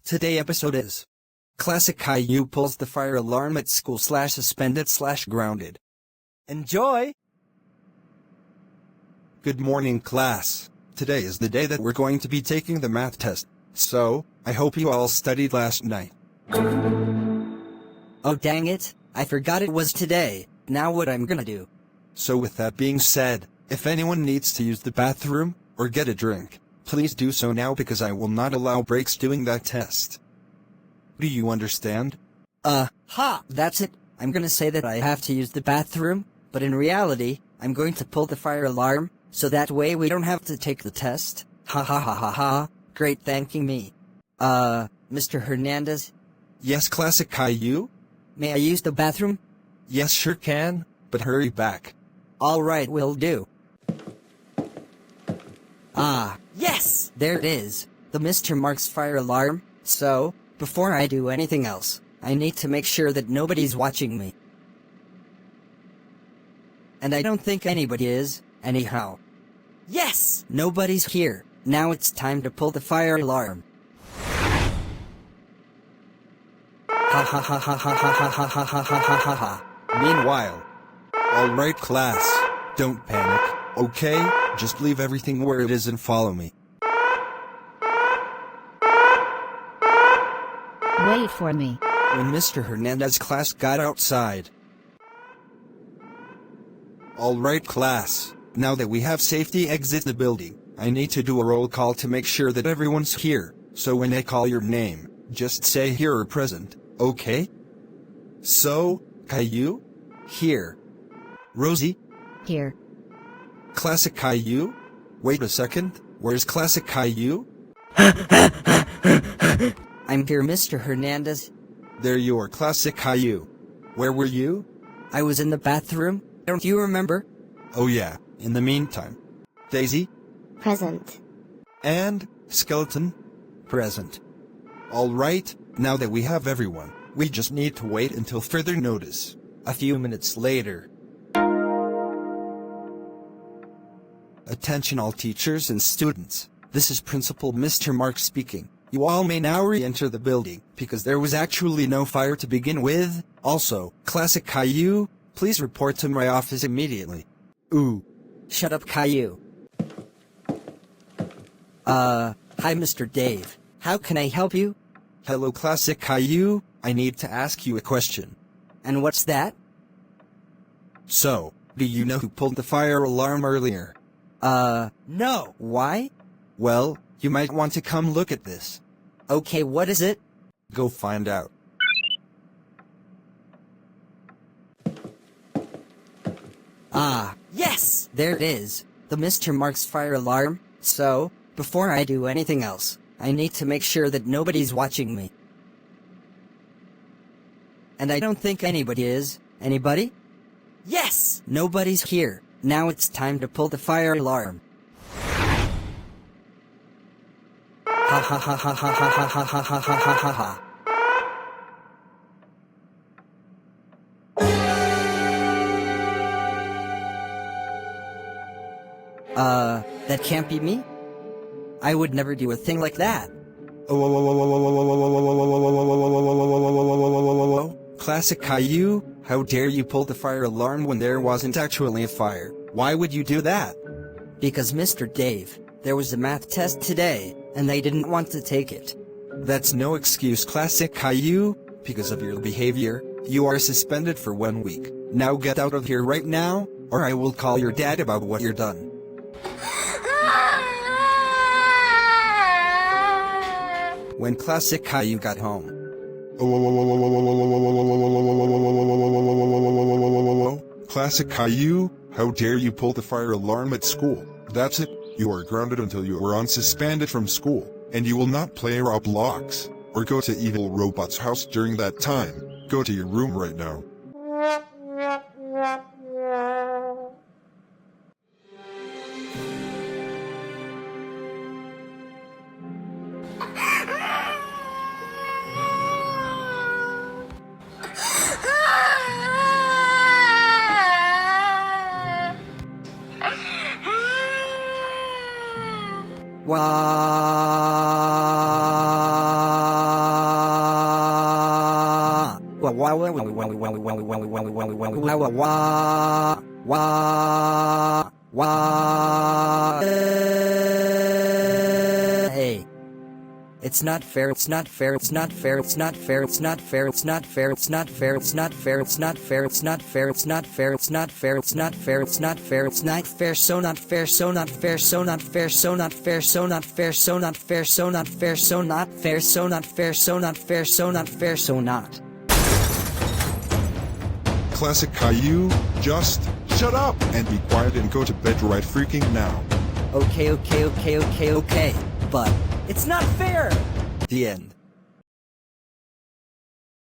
Today episode is Classic Caillou pulls the fire alarm at school /suspended/grounded. Enjoy! Good morning, class. Today is the day that we're going to be taking the math test, so I hope you all studied last night. Oh dang it, I forgot it was today. Now what I'm gonna do? So with that being said, if anyone needs to use the bathroom or get a drink, please do so now because I will not allow breaks during that test. Do you understand? That's it. I'm gonna say that I have to use the bathroom, but in reality, I'm going to pull the fire alarm, so that way we don't have to take the test. Ha ha ha ha ha. Great thanking me. Mr. Hernandez? Yes, Classic Caillou? May I use the bathroom? Yes, sure can, but hurry back. Alright, will do. Yes! There it is. The Mr. Mark's fire alarm. So, before I do anything else, I need to make sure that nobody's watching me. And I don't think anybody is, anyhow. Yes! Nobody's here. Now it's time to pull the fire alarm. Ha ha ha ha ha ha ha ha ha ha ha ha ha. Meanwhile, alright class, don't panic, okay? Just leave everything where it is and follow me. Wait for me. When Mr. Hernandez's class got outside. Alright class, now that we have safety exit the building, I need to do a roll call to make sure that everyone's here, so when I call your name, just say here or present, okay? So, Caillou? Here. Rosie? Here. Classic Caillou? Wait a second, where's Classic Caillou? I'm here, Mr. Hernandez. There you are, Classic Caillou. Where were you? I was in the bathroom. Don't you remember? Oh yeah, in the meantime. Daisy? Present. And Skeleton? Present. Alright, now that we have everyone, we just need to wait until further notice. A few minutes later. Attention all teachers and students. This is Principal Mr. Mark speaking. You all may now re-enter the building, because there was actually no fire to begin with. Also, Classic Caillou, please report to my office immediately. Ooh. Shut up, Caillou. Hi, Mr. Dave. How can I help you? Hello, Classic Caillou. I need to ask you a question. And what's that? So, do you know who pulled the fire alarm earlier? No. Why? Well, you might want to come look at this. Okay, what is it? Go find out. Yes! There it is. The Mr. Mark's fire alarm. So, before I do anything else, I need to make sure that nobody's watching me. And I don't think anybody is. Anybody? Yes! Nobody's here. Now it's time to pull the fire alarm. Ha ha ha ha ha ha ha ha ha ha ha ha ha ha. That can't be me? I would never do a thing like that. Classic Caillou, how dare you pull the fire alarm when there wasn't actually a fire? Why would you do that? Because Mr. Dave, there was a math test today, and they didn't want to take it. That's no excuse, Classic Caillou. Because of your behavior, you are suspended for 1 week. Now get out of here right now, or I will call your dad about what you're done. When Classic Caillou got home. Classic Caillou, how dare you pull the fire alarm at school? That's it, you are grounded until you are unsuspended from school, and you will not play Roblox, or go to Evil Robot's house during that time. Go to your room right now. Wow. Hey. It's not fair, it's not fair, it's not fair, it's not fair, it's not fair, it's not fair, it's not fair, it's not fair, it's not fair, it's not fair, it's not fair, it's not fair, it's not fair, it's not fair, it's not fair, so not fair, so not fair, so not fair, so not fair, so not fair, so not fair, so not fair, so not fair, so not fair, so not fair, so not fair, so not. Classic Caillou, just shut up and be quiet and go to bed right freaking now. Okay, but it's not fair! The end.